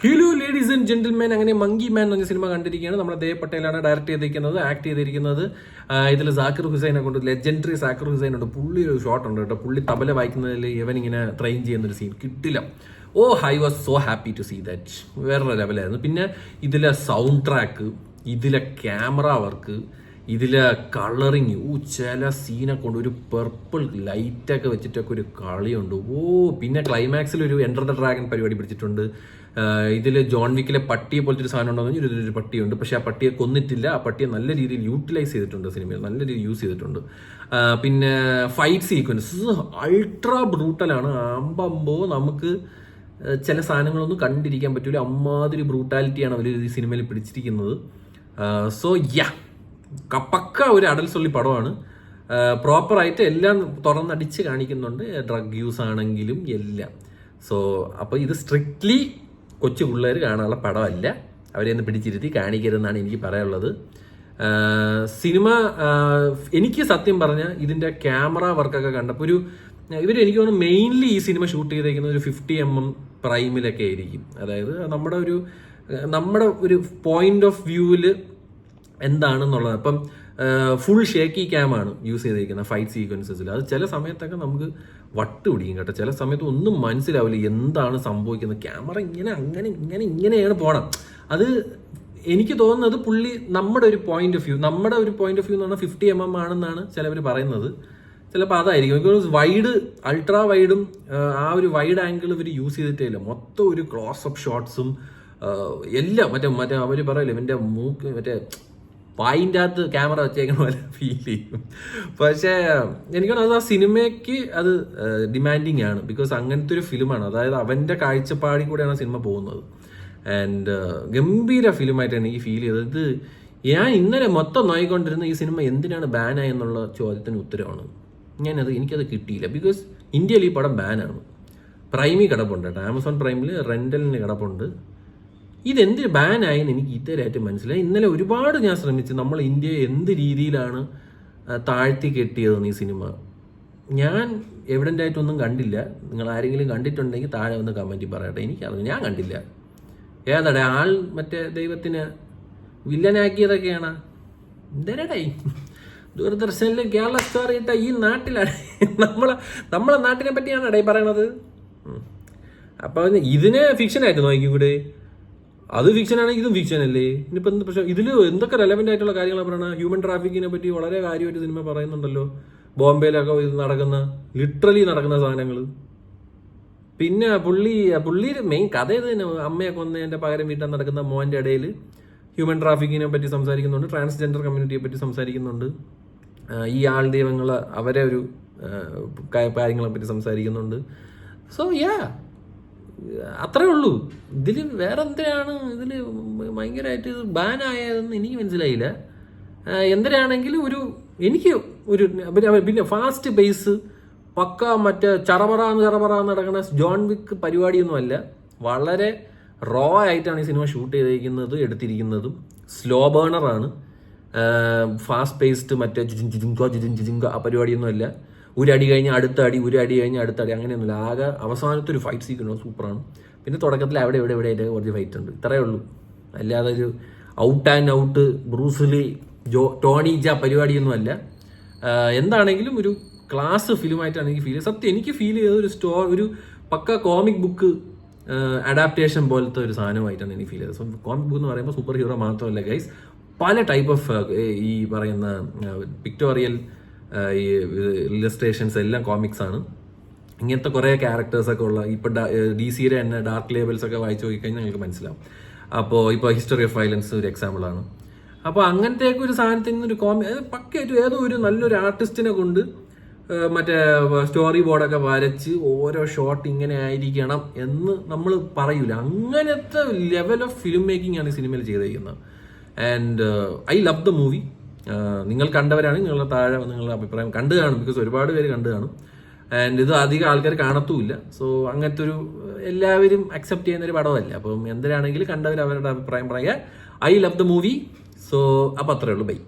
Hello ladies and gentleman. അങ്ങനെ monkey മാൻ എന്ന cinema കണ്ടിരിക്കുകയാണ്. നമ്മുടെ ദേവ് പട്ടേലാണ് ഡയറക്ട് ചെയ്തിരിക്കുന്നത്, ആക്ട് ചെയ്തിരിക്കുന്നത്. ഇതിൽ സാക്കിർ ഹുസൈനെ കൊണ്ട്, ലെജൻഡറി സാക്കിർ ഹുസൈൻ ഉണ്ട്. പുള്ളി ഒരു ഷോട്ട് ഉണ്ട് കേട്ടോ. പുള്ളി തബല വായിക്കുന്നതിൽ ഇവൻ ഇങ്ങനെ ട്രെയിൻ ചെയ്യുന്നൊരു സീൻ കിട്ടില്ല. Oh, I was so happy to see that. വേറൊരു ലെവലായിരുന്നു. പിന്നെ ഇതിലെ സൗണ്ട് ട്രാക്ക്, ഇതിലെ ക്യാമറ വർക്ക്, ഇതിലെ കളറിങ്, ചില സീനെ കൊണ്ട് ഒരു പെർപ്പിൾ ലൈറ്റൊക്കെ വെച്ചിട്ടൊക്കെ ഒരു കളിയുണ്ട്. പിന്നെ ക്ലൈമാക്സിൽ ഒരു എൻ്റർ ദ ഡ്രാഗൺ പരിപാടി പിടിച്ചിട്ടുണ്ട്. ഇതിൽ ജോൺ വിക്കിലെ പട്ടിയെ പോലത്തെ ഒരു സാധനം ഉണ്ടെന്ന് പറഞ്ഞാൽ ഒരു പട്ടിയുണ്ട്. പക്ഷെ ആ പട്ടിയെ കൊന്നിട്ടില്ല. ആ പട്ടിയെ നല്ല രീതിയിൽ യൂട്ടിലൈസ് ചെയ്തിട്ടുണ്ട് സിനിമയിൽ, നല്ല രീതിയിൽ യൂസ് ചെയ്തിട്ടുണ്ട്. പിന്നെ ഫൈറ്റ് സീക്വൻസ് അൾട്രാ ബ്രൂട്ടലാണ്. അമ്പമ്പോ നമുക്ക് ചില സാധനങ്ങളൊന്നും കണ്ടിരിക്കാൻ പറ്റൂല. അമ്മാതിരി ബ്രൂട്ടാലിറ്റിയാണ് അവർ ഈ സിനിമയിൽ പിടിച്ചിരിക്കുന്നത്. സോ യാ, പക്ക ഒരു അടൽസൊള്ളി പടമാണ്. പ്രോപ്പറായിട്ട് എല്ലാം തുറന്നടിച്ച് കാണിക്കുന്നുണ്ട്. ഡ്രഗ് യൂസ് ആണെങ്കിലും എല്ലാം. സോ അപ്പോൾ ഇത് സ്ട്രിക്ട്ലി കൊച്ചു പിള്ളേർ കാണാനുള്ള പടമല്ല. അവരെ ഒന്ന് പിടിച്ചിരുത്തി കാണിക്കരുതെന്നാണ് എനിക്ക് പറയാനുള്ളത്. സിനിമ എനിക്ക് സത്യം പറഞ്ഞാൽ ഇതിൻ്റെ ക്യാമറ വർക്കൊക്കെ കണ്ടപ്പോൾ എനിക്ക് തോന്നുന്നു മെയിൻലി ഈ സിനിമ ഷൂട്ട് ചെയ്തേക്കുന്നത് ഒരു 50mm പ്രൈമിലൊക്കെ ആയിരിക്കും. അതായത് നമ്മുടെ ഒരു പോയിന്റ് ഓഫ് വ്യൂവിൽ എന്താണെന്നുള്ളത്. അപ്പം ഫുൾ ഷേക്കി ക്യാമാണ് യൂസ് ചെയ്തിരിക്കുന്നത് ഫൈറ്റ് സീക്വൻസസിൽ. അത് ചില സമയത്തൊക്കെ നമുക്ക് വട്ട് പിടിക്കും കേട്ടോ. ചില സമയത്ത് ഒന്നും മനസ്സിലാവില്ല എന്താണ് സംഭവിക്കുന്നത്. ക്യാമറ ഇങ്ങനെയാണ് പോണം. അത് എനിക്ക് തോന്നുന്നത് പുള്ളി നമ്മുടെ ഒരു പോയിന്റ് ഓഫ് വ്യൂ എന്ന് പറഞ്ഞാൽ 50mm ആണെന്നാണ് ചിലവർ പറയുന്നത്. ചിലപ്പോൾ അതായിരിക്കും. ബിക്കോസ് വൈഡ്, അൾട്രാ വൈഡും ആ ഒരു വൈഡ് ആംഗിൾ ഇവർ യൂസ് ചെയ്തിട്ടേ ഇല്ല. മൊത്തം ഒരു ക്ലോസപ്പ് ഷോട്ട്സും എല്ലാം മറ്റേ അവർ പറയില്ലേ, എൻ്റെ മൂക്ക് വായിൻ്റെ അകത്ത് ക്യാമറ വെച്ചേക്കണ പോലെ ഫീൽ ചെയ്യും. പക്ഷേ എനിക്കാണ് അത് ആ സിനിമയ്ക്ക് അത് ഡിമാൻഡിങ് ആണ്. ബിക്കോസ് അങ്ങനത്തെ ഒരു ഫിലിമാണ്. അതായത് അവൻ്റെ കാഴ്ചപ്പാടിൽ കൂടെയാണ് സിനിമ പോകുന്നത്. ആൻഡ് ഗംഭീര ഫിലിമായിട്ടാണ് എനിക്ക് ഫീൽ ചെയ്തത്. ഞാൻ ഇന്നലെ മൊത്തം നോയിക്കൊണ്ടിരുന്ന ഈ സിനിമ എന്തിനാണ് ബാനായെന്നുള്ള ചോദ്യത്തിന് ഉത്തരവാണ്. എനിക്കത് കിട്ടിയില്ല. ബിക്കോസ് ഇന്ത്യയിൽ ഈ പടം ബാനാണ്. പ്രൈമിൽ കിടപ്പുണ്ട് കേട്ടോ, ആമസോൺ പ്രൈമിൽ റെൻ്റലിന് കിടപ്പുണ്ട്. ഇതെന്തിന് ബാനായെന്ന് എനിക്ക് ഇതുവരെയായിട്ട് മനസ്സിലായി. ഇന്നലെ ഒരുപാട് ഞാൻ ശ്രമിച്ചു നമ്മൾ ഇന്ത്യയെ എന്ത് രീതിയിലാണ് താഴ്ത്തി കെട്ടിയതെന്ന് ഈ സിനിമ. ഞാൻ എവിഡൻ്റ് ആയിട്ടൊന്നും കണ്ടില്ല. നിങ്ങൾ ആരെങ്കിലും കണ്ടിട്ടുണ്ടെങ്കിൽ താഴെ ഒന്ന് കമൻറ്റിൽ പറയട്ടെ. എനിക്കറിയാം, ഞാൻ കണ്ടില്ല. ഏതാടേ മറ്റേ ദൈവത്തിന് വില്ലനാക്കിയതൊക്കെയാണ്. എന്തരടേ ദൂരദർശനിൽ കേരള സ്റ്റോറി ഇട്ട ഈ നാട്ടിലാണ് നമ്മളെ നാട്ടിനെ പറ്റിയാണ് ഇടയിൽ പറയണത്. അപ്പോൾ ഇതിനെ ഫിക്ഷനായിട്ട് നോക്കിക്കൂടെ? അത് ഫിക്ഷൻ ആണെങ്കിൽ ഇതും ഫിക്ഷൻ അല്ലേ? ഇനിയിപ്പോൾ എന്ത് പ്രശ്നം? ഇതിൽ എന്തൊക്കെ റെലവെൻ്റ് ആയിട്ടുള്ള കാര്യങ്ങളാണ് പറയുന്നത്. ഹ്യൂമൻ ട്രാഫിക്കിനെ പറ്റി വളരെ കാര്യമായിട്ട് സിനിമ പറയുന്നുണ്ടല്ലോ. ബോംബെയിലൊക്കെ ഇത് ലിറ്ററലി നടക്കുന്ന സാധനങ്ങൾ. പിന്നെ പുള്ളി മെയിൻ കഥ ഇത് തന്നെ. അമ്മയെ കൊന്നതിൻ്റെ പകരം വീട്ടാൻ നടക്കുന്ന മോൻ്റെ ഇടയിൽ ഹ്യൂമൻ ട്രാഫിക്കിനെ പറ്റി സംസാരിക്കുന്നുണ്ട്. ട്രാൻസ്ജെൻഡർ കമ്മ്യൂണിറ്റിയെ പറ്റി സംസാരിക്കുന്നുണ്ട്. ഈ ദൈവങ്ങൾ അവരെ ഒരു കാര്യങ്ങളെ പറ്റി സംസാരിക്കുന്നുണ്ട്. സോ യാ, അത്രേ ഉള്ളൂ. ഇതിൽ വേറെ എന്തിനാണ് ഇതിൽ ഭയങ്കരമായിട്ട് ബാനായതെന്ന് എനിക്ക് മനസ്സിലായില്ല. എന്തിനാണെങ്കിലും എനിക്ക് പിന്നെ ഫാസ്റ്റ് ബേസ് പക്ക മറ്റേ ചറപറാന്ന് നടക്കുന്ന ജോൺ വിക്ക് പരിപാടിയൊന്നും അല്ല. വളരെ റോ ആയിട്ടാണ് ഈ സിനിമ ഷൂട്ട് ചെയ്തിരിക്കുന്നത്, എടുത്തിരിക്കുന്നതും. സ്ലോ ബേണറാണ്. ഫാസ്റ്റ് പേസ്ഡ് മറ്റേ ജുജിങ്ക ആ പരിപാടിയൊന്നും അല്ല. ഒരു അടി കഴിഞ്ഞ് അടുത്ത അടി, ഒരു അടി കഴിഞ്ഞ് അടുത്ത അടി, അങ്ങനെയൊന്നുമില്ല. ആകെ അവസാനത്തെ ഒരു ഫൈറ്റ് സീക്വൻസ് സൂപ്പറാണ്. പിന്നെ തുടക്കത്തിൽ അവിടെ ആയിട്ട് കുറച്ച് ഫൈറ്റ് ഉണ്ട്. ഇത്രയേ ഉള്ളൂ. അല്ലാതെ ഒരു out and out Bruce Lee Tony ജ പരിപാടിയൊന്നും അല്ല. എന്താണെങ്കിലും ഒരു ക്ലാസ് ഫിലിമായിട്ടാണ് എനിക്ക് ഫീൽ ചെയ്തത്. സത്യം എനിക്ക് ഫീൽ ചെയ്തത് ഒരു പക്ക കോമിക് ബുക്ക് അഡാപ്റ്റേഷൻ പോലത്തെ ഒരു സാധനമായിട്ടാണ് എനിക്ക് ഫീൽ ചെയ്തത്. സോ കോമിക് ബുക്ക് എന്ന് പറയുമ്പോൾ സൂപ്പർ ഹീറോ മാത്രമല്ല ഗൈസ്, പല ടൈപ്പ് ഓഫ് ഈ പറയുന്ന പിക്ടോറിയൽ ഈ ഇല്ലസ്ട്രേഷൻസ് എല്ലാം കോമിക്സ് ആണ്. ഇങ്ങനത്തെ കുറേ ക്യാരക്ടേഴ്സൊക്കെ ഉള്ള ഇപ്പോൾ DC-യുടെ തന്നെ ഡാർക്ക് ലേബൽസ് ഒക്കെ വായിച്ചു നോക്കിക്കഴിഞ്ഞാൽ നിങ്ങൾക്ക് മനസ്സിലാവും. അപ്പോൾ ഇപ്പോൾ ഹിസ്റ്ററി ഓഫ് വയലൻസ് ഒരു എക്സാമ്പിളാണ്. അപ്പോൾ അങ്ങനത്തെയൊക്കെ ഒരു സാധനത്തിൽ നിന്ന് ഒരു പക്കയായിട്ട് ഏതോ ഒരു നല്ലൊരു ആർട്ടിസ്റ്റിനെ കൊണ്ട് മറ്റേ സ്റ്റോറി ബോർഡൊക്കെ വരച്ച് ഓരോ ഷോട്ട് ഇങ്ങനെ ആയിരിക്കണം എന്ന് നമ്മൾ പറയൂല. അങ്ങനത്തെ ലെവൽ ഓഫ് ഫിലിം മേക്കിംഗ് ആണ് ഈ സിനിമയിൽ ചെയ്തിരിക്കുന്നത്. And I love the movie. നിങ്ങൾ കണ്ടവരാണ്, നിങ്ങളുടെ താഴെ നിങ്ങളുടെ അഭിപ്രായം കണ്ടു കാണും. ബിക്കോസ് ഒരുപാട് പേര് കണ്ടു കാണും. ആൻഡ് ഇത് അധികം ആൾക്കാർ കാണത്തുമില്ല. സോ അങ്ങനത്തെ ഒരു എല്ലാവരും അക്സെപ്റ്റ് ചെയ്യുന്നൊരു പടമല്ല. അപ്പം എന്തിനാണെങ്കിലും കണ്ടവർ അവരുടെ അഭിപ്രായം പറയുക. I love the movie. So അപ്പം അത്രേ ഉള്ളൂ. ബൈ.